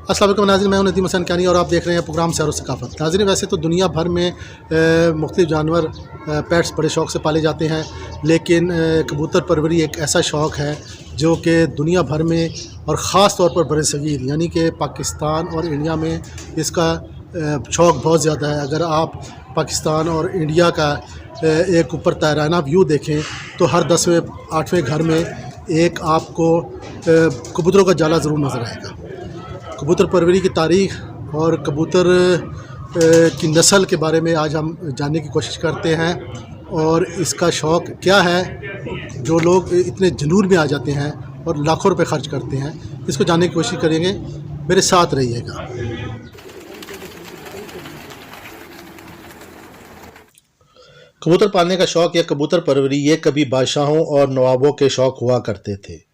अस्सलाम वालेकुम नाज़रीन, मैं हूं नदीम हसन कैनी और आप देख रहे हैं प्रोग्राम सैर व सकाफ़त। नाज़रीन, वैसे तो दुनिया भर में मुख्तलिफ़ जानवर पेट्स बड़े शौक़ से पाले जाते हैं, लेकिन कबूतर परवरी एक ऐसा शौक़ है जो कि दुनिया भर में और ख़ास तौर पर बरसगीर यानी कि पाकिस्तान और इंडिया में इसका शौक़ बहुत ज़्यादा है। अगर आप पाकिस्तान और इंडिया का एक ऊपर तैराना व्यू देखें तो हर 10वें 8वें घर में एक आपको कबूतरों का जाला ज़रूर नज़र आएगा। कबूतर परवरी की तारीख़ और कबूतर की नस्ल के बारे में आज हम जानने की कोशिश करते हैं और इसका शौक़ क्या है जो लोग इतने जुनून में आ जाते हैं और लाखों रुपए ख़र्च करते हैं। इसको जानने की कोशिश करेंगे, मेरे साथ रहिएगा। कबूतर पालने का शौक़ या कबूतर परवरी ये कभी बादशाहों और नवाबों के शौक़ हुआ करते थे।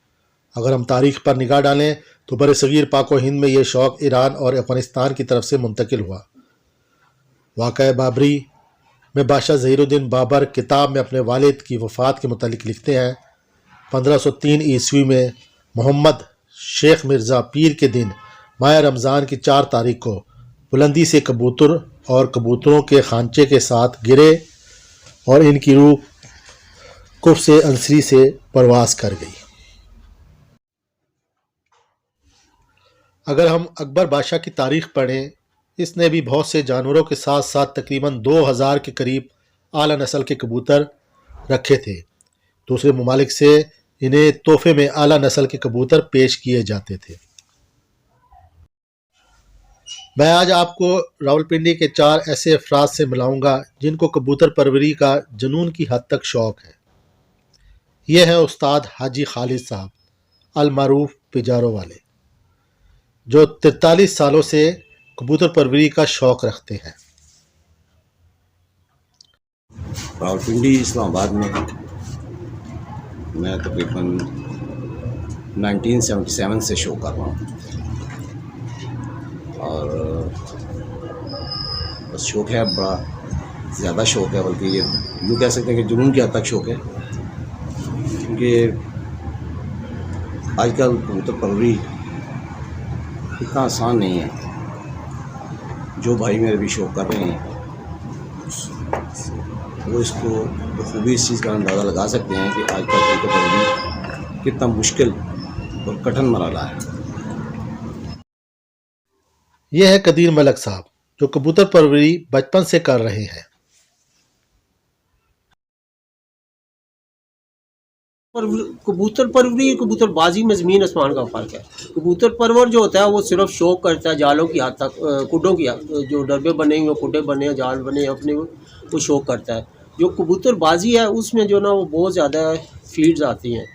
अगर हम तारीख़ पर निगाह डालें तो बरसगीर पाक व हिंद में यह शौक़ ईरान और अफ़गानिस्तान की तरफ से मुंतकिल हुआ। वाक़या बाबरी में बादशाह ज़हीरुद्दीन बाबर किताब में अपने वालिद की वफ़ात के मुतालिक लिखते हैं, 1503 ईस्वी में मोहम्मद शेख मिर्ज़ा पीर के दिन माह रमज़ान की 4 तारीख को बुलंदी से कबूतर और कबूतरों के खांचे के साथ गिरे और इनकी रूह कुफ से अंसरी से परवास कर गई। अगर हम अकबर बादशाह की तारीख़ पढ़ें, इसने भी बहुत से जानवरों के साथ साथ तकरीबन 2000 के करीब आला नस्ल के कबूतर रखे थे। दूसरे ममालिक से इन्हें तोहफे में आला नस्ल के कबूतर पेश किए जाते थे। मैं आज आपको रावलपिंडी के 4 ऐसे अफराद से मिलाऊंगा जिनको कबूतर परवरी का जुनून की हद तक शौक़ है। ये हैं उस्ताद हाजी खालिद साहब अल-मारूफ पिजारो वाले, जो 43 सालों से कबूतर परवरी का शौक़ रखते हैं। रावलपिंडी इस्लामाबाद में मैं तकरीबन 1977 से शो कर रहा हूँ और बस शौक़ है, बड़ा ज़्यादा शौक़ है, बल्कि ये यूँ कह सकते हैं कि जुनून की हद तक शौक़ है, क्योंकि आजकल कबूतर परवरी इतना आसान नहीं है। जो भाई मेरे भी शौक़ कर रहे हैं वो इसको बखूबी इस चीज़ का अंदाज़ा लगा सकते हैं कि आजकल कबूतर परवरी कितना मुश्किल और कठिन मरहला है। यह है कदीर मलक साहब जो कबूतर परवरी बचपन से कर रहे हैं। कबूतर परवरी कबूतर बाजी में ज़मीन आसमान का फ़र्क है। कबूतर परवर जो होता है वो सिर्फ शौक़ करता है, जालों की हद तक, कुड्डों की जो डब्बे बने हुए, कुड्डे बने हैं, जाल बने अपने, वो शौक़ करता है। जो कबूतर बाजी है उसमें जो ना वो बहुत ज़्यादा फीड्स आती हैं।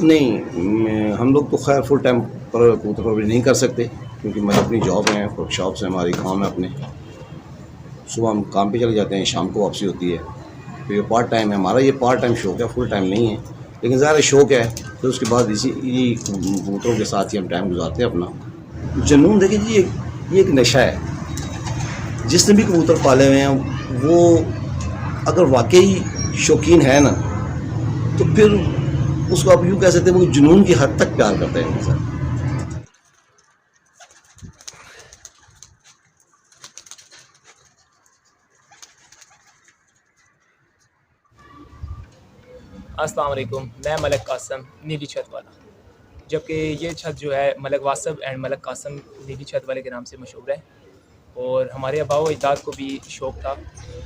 नहीं, हम लोग तो खैर फुल टाइम पर कबूतर परवरी नहीं कर सकते, क्योंकि मैं अपनी जॉब है, वर्कशॉप से हमारी काम है अपने। सुबह हम काम पे चले जाते हैं, शाम को वापसी होती है, तो ये पार्ट टाइम है हमारा। ये पार्ट टाइम शौक़ है, फुल टाइम नहीं है, लेकिन ज़्यादा शौक़ है। तो उसके बाद इसी कबूतरों के साथ ही हम टाइम गुजारते हैं अपना। जुनून देखिए जी, ये एक नशा है। जिसने भी कबूतर पाले हुए हैं वो अगर वाकई शौकीन है ना, तो फिर उसको आप यूँ कह सकते हैं वो जुनून की हद तक प्यार करते हैं इंसान। अस्सलाम वालेकुम, मैं मलक कासम नीली छत वाला, जबकि ये छत जो है मलक वासब एंड मलक कासम नीली छत वाले के नाम से मशहूर है। और हमारे आबा व अजदाद को भी शौक़ था,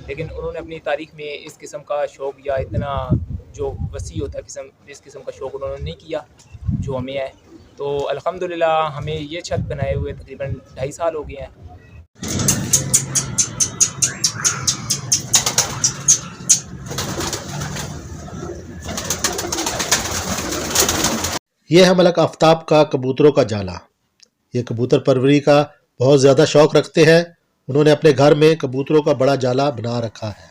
लेकिन उन्होंने अपनी तारीख़ में इस किस्म का शौक़ या इतना जो वसी होता है इस किस्म का शौक़ उन्होंने नहीं किया जो हमें है। तो अल्हम्दुलिल्लाह हमें ये छत बनाए हुए तकरीबन 2.5 साल हो गए हैं। यह है मलक आफ्ताब का कबूतरों का जाला। ये कबूतर परवरी का बहुत ज़्यादा शौक़ रखते हैं। उन्होंने अपने घर में कबूतरों का बड़ा जाला बना रखा है।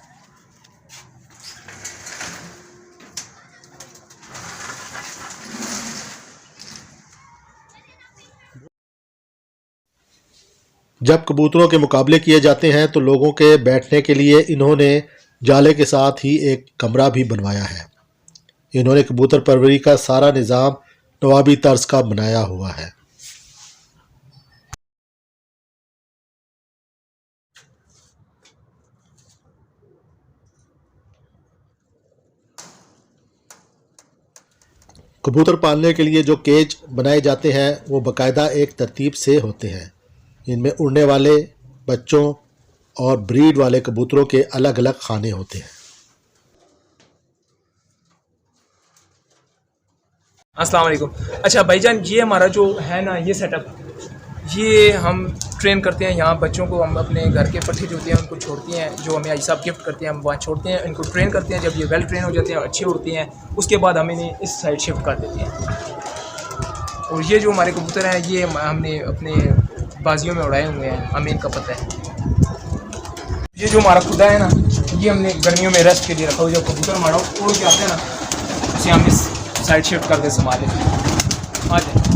जब कबूतरों के मुकाबले किए जाते हैं तो लोगों के बैठने के लिए इन्होंने जाले के साथ ही एक कमरा भी बनवाया है। इन्होंने कबूतर परवरी का सारा निज़ाम नवाबी तर्ज का बनाया हुआ है। कबूतर पालने के लिए जो केज बनाए जाते हैं वो बाकायदा एक तरतीब से होते हैं। इनमें उड़ने वाले, बच्चों और ब्रीड वाले कबूतरों के अलग अलग खाने होते हैं। अस्सलाम वालेकुम। अच्छा भाईजान, ये हमारा जो है ना ये सेटअप, ये हम ट्रेन करते हैं यहाँ बच्चों को। हम अपने घर के पट्टे जो होते हैं उनको छोड़ते हैं, जो हमें आई साहब गिफ्ट करते हैं, हम वहाँ छोड़ते हैं, इनको ट्रेन करते हैं। जब ये वेल ट्रेन हो जाते हैं, अच्छे उड़ते हैं, उसके बाद हम इन्हें इस साइड शिफ्ट कर देते हैं। और ये जो हमारे कबूतर हैं ये हमने अपने बाजियों में उड़ाए हुए हैं, हमें इनका पता है। ये जो हमारा खुदा है ना, ये हमने गर्मियों में रेस्ट के लिए रखा हुआ। जब कबूतर हमारा उड़ के आते हैं ना, उसे हम इस साइड शिफ्ट करके संभाल लेते हैं। आ जाए।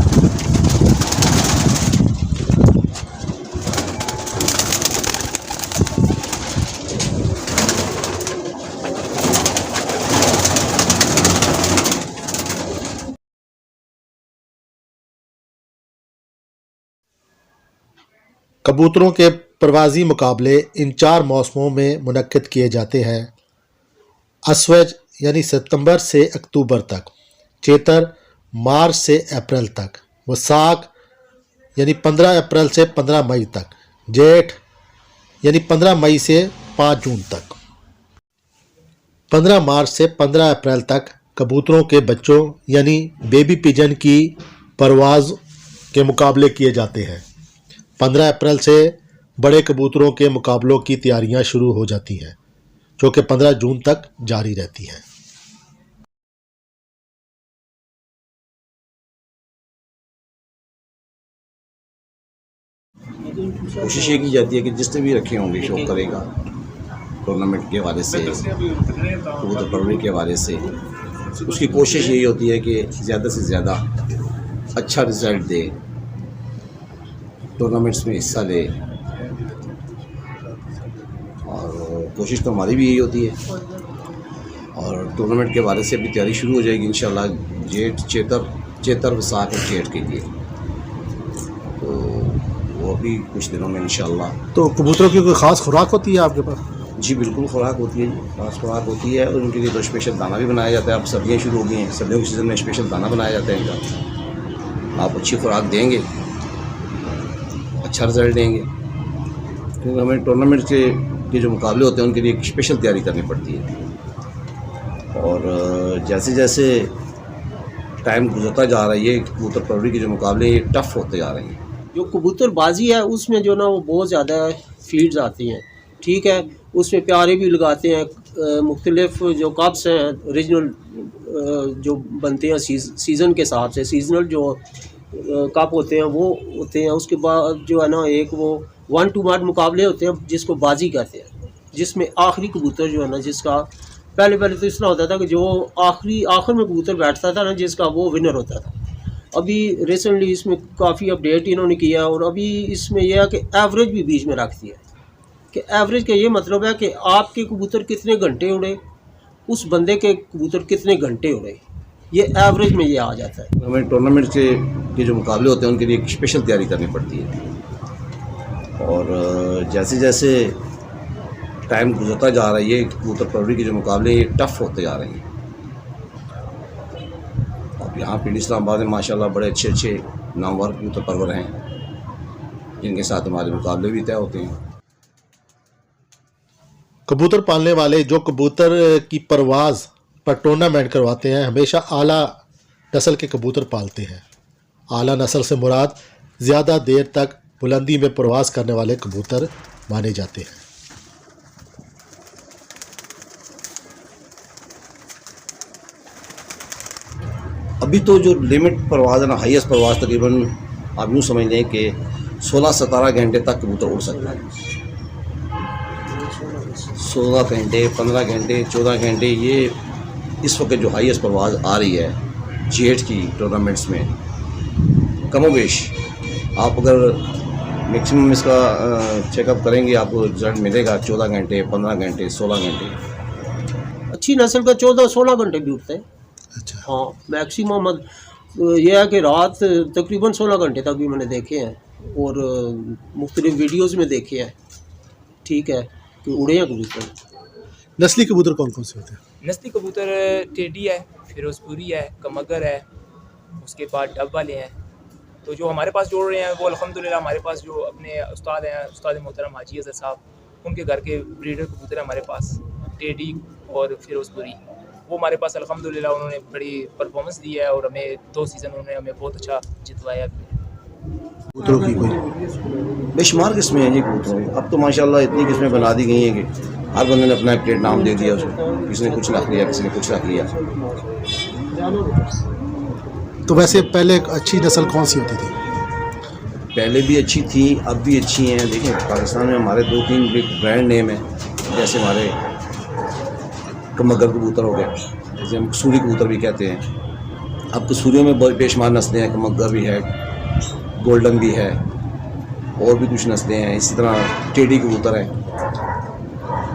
कबूतरों के परवाज़ी मुकाबले इन 4 मौसमों में मुनक्किद किए जाते हैं। असवज यानी सितंबर से अक्टूबर तक, चेतर मार्च से अप्रैल तक, वसाख यानी 15 अप्रैल से 15 मई तक, जेठ यानी 15 मई से 5 जून तक। 15 मार्च से 15 अप्रैल तक कबूतरों के बच्चों यानी बेबी पिजन की परवाज़ के मुकाबले किए जाते हैं। 15 अप्रैल से बड़े कबूतरों के मुकाबलों की तैयारियां शुरू हो जाती हैं, जो कि 15 जून तक जारी रहती हैं। कोशिश ये की जाती है कि जिसने भी रखे होंगे शौक करेगा टूर्नामेंट के हवाले से, कबूतर परवरी के हवाले से, उसकी कोशिश यही होती है कि ज़्यादा से ज़्यादा अच्छा रिज़ल्ट दे, टूर्नामेंट्स में हिस्सा ले। और कोशिश तो हमारी भी यही होती है। और टूर्नामेंट के हवाले से अभी तैयारी शुरू हो जाएगी इंशाल्लाह जेठ, चेतर वसाख और जेठ के लिए, तो वो भी कुछ दिनों में इंशाल्लाह। तो कबूतरों की कोई ख़ास खुराक होती है आपके पास? जी बिल्कुल, खुराक होती है जी, खास खुराक होती है। और उनके लिए तो स्पेशल दाना भी बनाया जाता है। अब सर्दियाँ शुरू हो गई हैं, सर्दियों के सीज़न में स्पेशल दाना बनाया जाता है इनका। आप अच्छी खुराक देंगे, अच्छा रिज़ल्ट देंगे, क्योंकि हमें टूर्नामेंट के जो मुकाबले होते हैं उनके लिए एक स्पेशल तैयारी करनी पड़ती है। और जैसे जैसे टाइम गुजरता जा रहा है, ये कबूतर परवरी के जो मुकाबले ये टफ़ होते जा रहे हैं। जो कबूतरबाजी है उसमें जो ना वो बहुत ज़्यादा फीड्स आती हैं, ठीक है। उसमें प्यारे भी लगाते हैं, मुख्तलिफ जो कप्स हैं रीजनल जो बनते हैं सीज़न के हिसाब से, सीजनल जो कप होते हैं वो होते हैं। उसके बाद जो है ना एक वो 1 to 1 मुकाबले होते हैं जिसको बाजी कहते हैं, जिसमें आखिरी कबूतर जो है ना जिसका पहले तो इस तरह होता था कि जो आखिर में कबूतर बैठता था ना जिसका वो विनर होता था। अभी रिसेंटली इसमें काफ़ी अपडेट इन्होंने किया और अभी इसमें यह है कि एवरेज भी बीच में रख दिया कि एवरेज का ये मतलब है कि आपके कबूतर कितने घंटे उड़े, उस बंदे के कबूतर कितने घंटे उड़े, ये एवरेज में ये आ जाता है। हमें टूर्नामेंट के जो मुकाबले होते हैं उनके लिए एक स्पेशल तैयारी करनी पड़ती है। और जैसे जैसे टाइम गुजरता जा रहा है, ये कबूतर परवरी के जो मुकाबले ये टफ़ होते जा रहे हैं। अब यहाँ पिंड इस्लामाबाद में माशाल्लाह बड़े अच्छे अच्छे नामवर कबूतर परवर हैं, जिनके साथ हमारे मुकाबले भी तय होते हैं। कबूतर पालने वाले जो कबूतर की परवाज़ पर टूर्नामेंट करवाते हैं हमेशा आला नस्ल के कबूतर पालते हैं। आला नस्ल से मुराद ज़्यादा देर तक बुलंदी में परवाज़ करने वाले कबूतर माने जाते हैं। अभी तो जो लिमिट परवाज़ है ना, हाईएस्ट परवाज़ तकरीबन आप यूँ समझ लें कि 16-17 घंटे तक कबूतर उड़ सकता है। 16 घंटे, 15 घंटे, 14 घंटे, ये इस वक्त जो हाईएस्ट परवाज़ आ रही है जेठ की टूर्नामेंट्स में। कमोबेश आप अगर मैक्सिमम इसका चेकअप करेंगे आपको रिजल्ट मिलेगा 14 घंटे, 15 घंटे, 16 घंटे। अच्छी नस्ल का 14-16 घंटे भी उठते हैं। अच्छा, हाँ, मैक्सिमम यह है कि रात तकरीबन 16 घंटे तक भी मैंने देखे हैं और मुख्तलिफ वीडियोज़ में देखे हैं, ठीक है, कि उड़े हैं कबूतर। नस्ली कबूतर कौन कौन से होते हैं? नस्ली कबूतर टेडी है, फिरोजपुरी है, कमगर है, उसके बाद डब वाले हैं। तो जो हमारे पास जोड़ रहे हैं वो अल्हम्दुलिल्लाह हमारे पास जो अपने उस्ताद हैं, उस्ताद मोहतरम हाजी अज़हर साहब, उनके घर के ब्रीडर कबूतर हैं हमारे पास, टेडी और फिरोजपुरी। वो हमारे पास अल्हम्दुलिल्लाह उन्होंने बड़ी परफॉर्मेंस दी है और हमें 2 सीज़न उन्होंने हमें बहुत अच्छा जितवाया भी है। कबूतरों की कोई बेशुमार किस्में हैं जी कबूतरों की। अब तो माशाल्लाह इतनी किस्में बना दी गई हैं कि हर बंदे ने अपना प्लेट नाम दे दिया उसको, किसी ने कुछ रख लिया, किसी ने कुछ रख लिया। तो वैसे पहले अच्छी नस्ल कौन सी होती थी? पहले भी अच्छी थी, अब भी अच्छी हैं। देखिए पाकिस्तान में हमारे 2-3 बिग ब्रांड नेम हैं, जैसे हमारे कमगर कबूतर हो गए, जैसे हम कसूरी कबूतर भी कहते हैं। अब कसूरियों में बहुत बेशुमार नस्लें हैं, कमगर भी है, गोल्डन भी है, और भी कुछ नस्लें हैं। इसी तरह टेडी कबूतर है।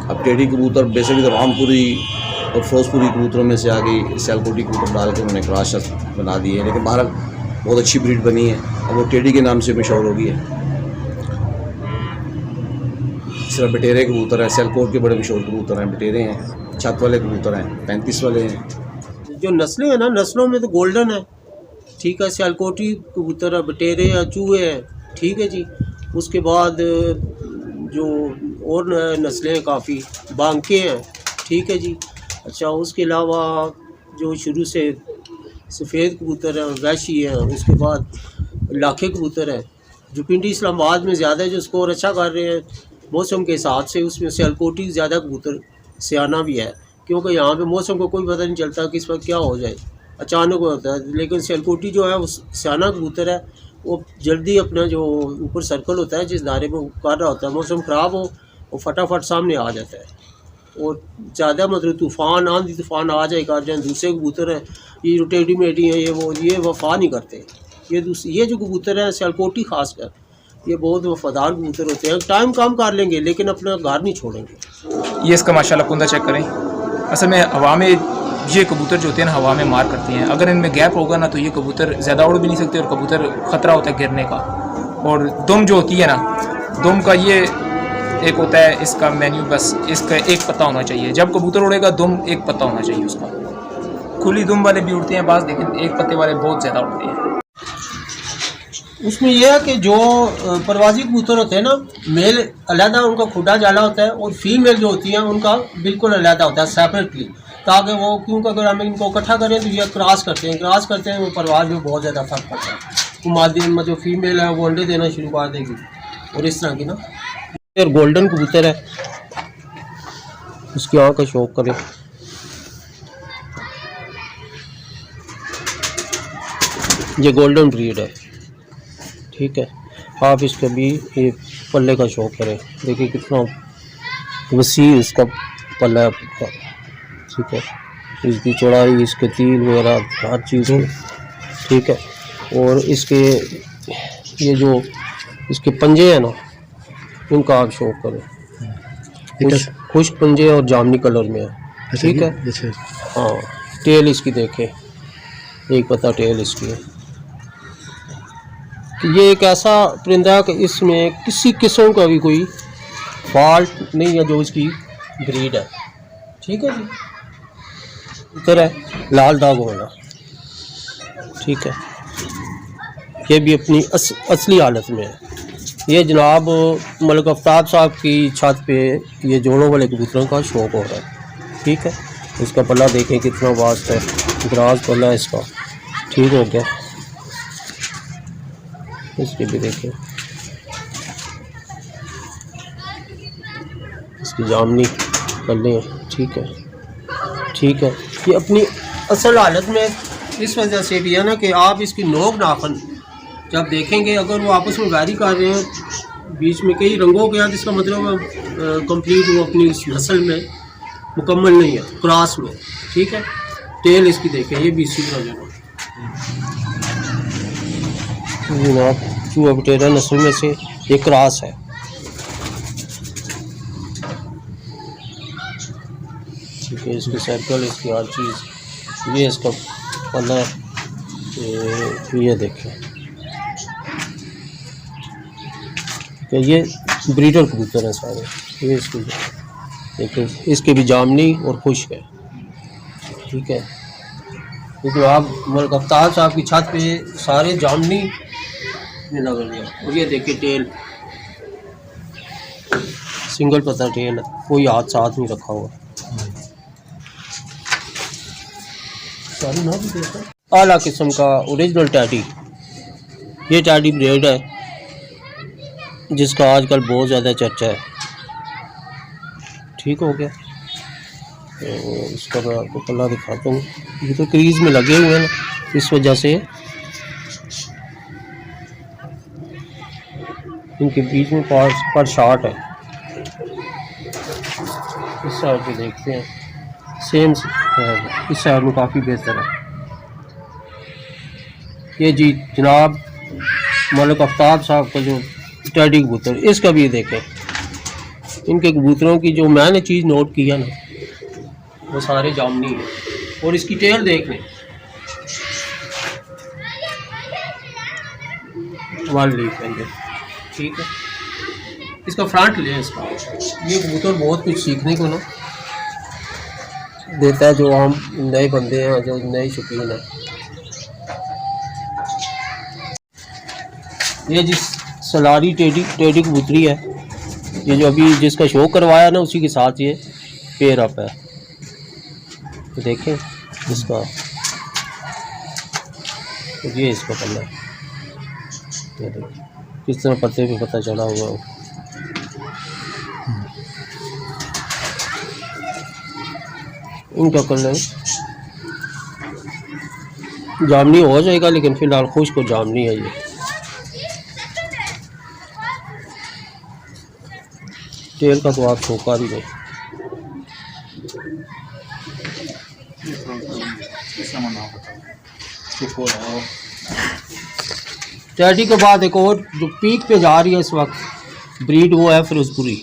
अब टेडी कबूतर बेसिकली तो रामपुरी और फिरोजपुरी कबूतरों में से आ गई, सियालकोटी कबूतर डाल के उन्होंने क्रॉस बना दी है, लेकिन बहरहाल बहुत अच्छी ब्रीड बनी है और वो टेडी के नाम से मशहूर हो गई है। इस तरह बटेरे कबूतर है, सियालकोट के बड़े मशहूर कबूतर हैं, बटेरे हैं, छत वाले कबूतर हैं, 35 वाले हैं। जो नस्लें हैं ना, नस्लों में तो गोल्डन है, ठीक है, सियालकोटी कबूतर है, बटेरे हैं, चूहे हैं, ठीक है जी। उसके बाद जो और नस्लें हैं काफ़ी, बांके हैं, ठीक है जी। अच्छा, उसके अलावा जो शुरू से सफ़ेद कबूतर हैं, वैशी हैं, उसके बाद लाखे कबूतर हैं, जो पिंडी इस्लामाबाद में ज़्यादा जो स्कोर अच्छा कर रहे हैं मौसम के हिसाब से। उसमें सियालकोटी ज़्यादा कबूतर सियाना भी है, क्योंकि यहाँ पे मौसम को कोई पता नहीं चलता कि इस वक्त क्या हो जाए, अचानक होता है। लेकिन सियालकोटी जो है वो सियाना कबूतर है, वो जल्दी अपना जो ऊपर सर्कल होता है जिस दायरे में कर रहा होता है, मौसम ख़राब हो वो फटाफट सामने आ जाता है। और ज़्यादा मतलब तूफ़ान, आंधी तूफ़ान आ जाए कर जाए। दूसरे कबूतर हैं ये रोटेटी मेटी हैं, ये वफा नहीं करते। ये जो कबूतर हैं सियालकोटी खासकर, ये बहुत वफादार कबूतर होते हैं। टाइम कम कर लेंगे लेकिन अपना घर नहीं छोड़ेंगे। ये इसका माशाल्लाह कुंदा चेक करें। असल में हवा में ये कबूतर जो होते हैं ना हवा में मार करते हैं। अगर इनमें गैप होगा ना तो ये कबूतर ज़्यादा उड़ भी नहीं सकते और कबूतर ख़तरा होता है गिरने का। और दुम जो होती है ना, दुम का ये एक होता है इसका मेन्यू, बस इसका एक पत्ता होना चाहिए। जब कबूतर उड़ेगा दुम एक पत्ता होना चाहिए उसका। खुली दुम वाले भी उड़ते हैं बाज़, लेकिन एक पत्ते वाले बहुत ज़्यादा उड़ते हैं। उसमें यह है कि जो परवाजी कबूतर होते हैं ना, मेल अलहदा उनका खुदा जाला होता है और फीमेल जो होती हैं उनका बिल्कुल अलहदा होता है, सेपरेटली, ताकि वो, क्योंकि अगर हम इनको इकट्ठा करें तो ये क्रॉस करते हैं, वो परवाज में बहुत ज़्यादा फर्क पड़ता है। तो मादी में जो फीमेल है वो अंडे देना शुरू कर देगी और इस तरह की ना। और गोल्डन कबूतर है, उसकी आँख का शौक करें। ये गोल्डन ब्रीड है, ठीक है। आप इसका भी ये पल्ले का शौक करें, देखिए कितना वसी इसका पल्ला है, ठीक है। इसकी चौड़ाई, इसके तीर वगैरह हर चीज़, ठीक है। और इसके ये जो इसके पंजे हैं ना, इनका आप शौक करें। खुश पंजे और जामनी कलर में है, ठीक है। हाँ, टेल इसकी देखें, एक पता टेल इसकी है। ये एक ऐसा परिंदा है कि इसमें किसी किस्म का भी कोई फॉल्ट नहीं है, जो इसकी ब्रीड है, ठीक है जी। इधर है लाल दाग होना, ठीक है। ये भी अपनी असली हालत में है। ये जनाब मलिक आफ्ताब साहब की छत पे ये जोड़ों वाले कबूतरों का शौक़ हो रहा है, ठीक है। इसका पल्ला देखें कितना वास्ट है, दराज पल्ला है इसका, ठीक हो गया। इसके भी देखें, इसकी जामनी पल्ले, ठीक है, ठीक है। ये अपनी असल हालत में इस वजह से भी है ना कि आप इसकी नोक नाखन जब देखेंगे, अगर वो आपस में वैरी कर रहे हैं, बीच में कई रंगों के, इसका मतलब कंप्लीट वो अपनी इस नस्ल में मुकम्मल नहीं है, क्रॉस में, ठीक है। टेल इसकी देखें, ये भी इसी तरह जनाब चूहा बटेरा नस्ल में से ये क्रॉस है, ठीक है। इसकी सर्कल, इसकी हर चीज़, ये इसका पल्ला है, ये देखें। ये ब्रीडर कबूतर हैं सारे, ये इसकी देखिए, इसके भी जामनी और खुश है, ठीक है। क्योंकि आप मलिक अफ्ताब साहब की छत पे सारे जामनी ने लगा लिया। और ये देखिए टेल, सिंगल पत्ता टेल है, कोई हाथ साथ नहीं रखा हुआ। आला किस्म का ओरिजिनल टैडी, ये टैडी ब्रेड है जिसका आजकल बहुत ज़्यादा चर्चा है। ठीक हो गया, तो इसका मैं आपको पल्ला दिखाता हूँ। ये तो क्रीज में लगे हुए हैं, इस वजह से इनके बीच में पर शार्ट है। इस साइड पे देखते हैं, सेम है, इस साइड में काफ़ी बेहतर है। ये जी जनाब मलिक अफ्ताब साहब का जो टैडी कबूतर, इसका भी देखें। इनके कबूतरों की जो मैंने चीज़ नोट की है ना, वो सारे जामनी है। और इसकी टेल देख लें, वन लीफ है ये, ठीक है। इसका फ्रंट ले, इसका ये कबूतर बहुत कुछ सीखने को ना देता है, जो हम नए बंदे हैं, जो नए शौकीन हैं। ये जिस सलारी टेडी कबूतरी है, ये जो अभी जिसका शो करवाया ना, उसी के साथ ये पेयर अप है। तो देखें इसका, तो ये इसका पल्ला है, ये देखिए किस तरह पत्ते पे पता चला हुआ है। इनका कलर जामनी हो जाएगा, लेकिन फिलहाल खुश को जामनी है ये। टेल का तो आप छोका भी नहीं। टैडी के बाद एक और जो पीक पे जा रही है इस वक्त ब्रीड, वो है फिरोजपुरी।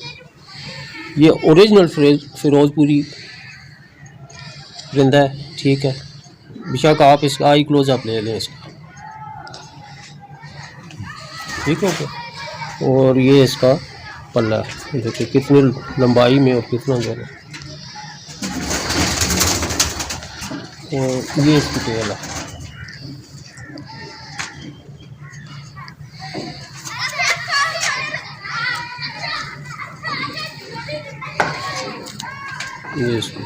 ये ओरिजिनल फिरोजपुरी परिंदा है, ठीक है। बेशक आप इसका आई क्लोजअप ले लें इसका, ठीक है क्या। और ये इसका पल्ला देखिए कितनी लंबाई में और कितना जो है, और ये इसकी टेल है। ये इसकी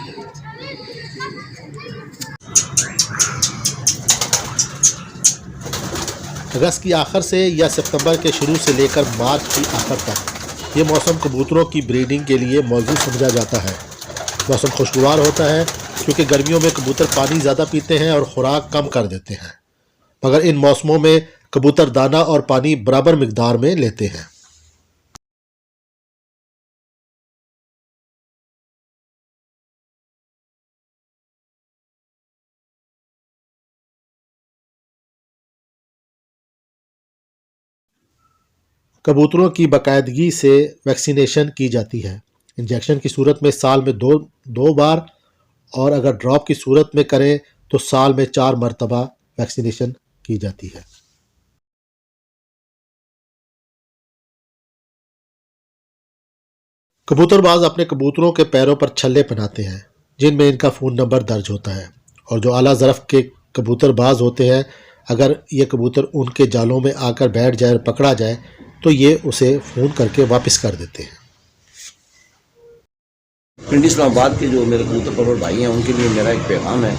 अगस्त की आखिर से या सितंबर के शुरू से लेकर मार्च की आखिर तक ये मौसम कबूतरों की ब्रीडिंग के लिए मौजूद समझा जाता है। मौसम खुशगवार होता है क्योंकि गर्मियों में कबूतर पानी ज़्यादा पीते हैं और खुराक कम कर देते हैं, मगर इन मौसमों में कबूतर दाना और पानी बराबर मिकदार में लेते हैं। कबूतरों की बाकायदगी से वैक्सीनेशन की जाती है। इंजेक्शन की सूरत में साल में दो बार, और अगर ड्रॉप की सूरत में करें तो साल में 4 मरतबा वैक्सीनेशन की जाती है। कबूतरबाज अपने कबूतरों के पैरों पर छल्ले पहनाते हैं जिनमें इनका फ़ोन नंबर दर्ज होता है, और जो आला ज़रफ़ के कबूतरबाज होते हैं, अगर ये कबूतर उनके जालों में आकर बैठ जाए और पकड़ा जाए तो ये उसे फ़ोन करके वापस कर देते हैं। पिंडी इस्लामाबाद के जो मेरे कबूतर परवर भाई हैं, उनके लिए मेरा एक पैगाम है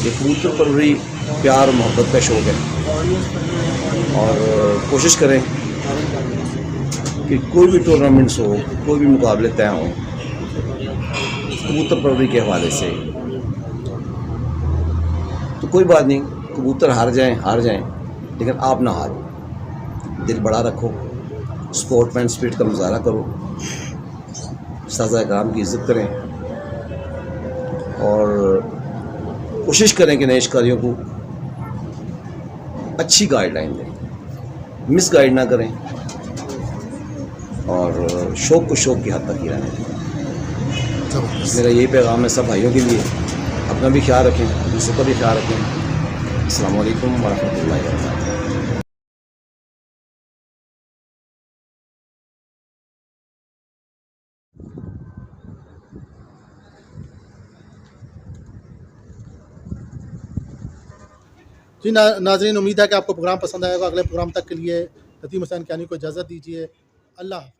कि कबूतर परवरी प्यार मोहब्बत का शौक़ है, और कोशिश करें कि कोई भी टूर्नामेंट्स हो, कोई भी मुकाबले तय हों, कबूतर परवरी के हवाले से, तो कोई बात नहीं, कबूतर हार जाएं, लेकिन आप ना हारो, दिल बड़ा रखो, स्पोर्टमैन स्पिरिट का मुजाहरा करो, साज़ा-ए-कराम की इज़्ज़त करें, और कोशिश करें कि नए शिकारियों को अच्छी गाइडलाइन दें, मिस गाइड ना करें, और शौक़ को शौक़ की हद तक ही रहने दें। मेरा यही पैगाम है सब भाइयों के लिए। अपना भी ख्याल रखें, दूसरों का भी ख्याल रखें। अस्सलामु अलैकुम वरहमतुल्लाहि वबरकातुहू। जी नाजरीन, उम्मीद है कि आपको प्रोग्राम पसंद आएगा। अगले प्रोग्राम तक के लिए नदीम हुसैन कियानी को इजाज़त दीजिए। अल्लाह हाफ़िज़।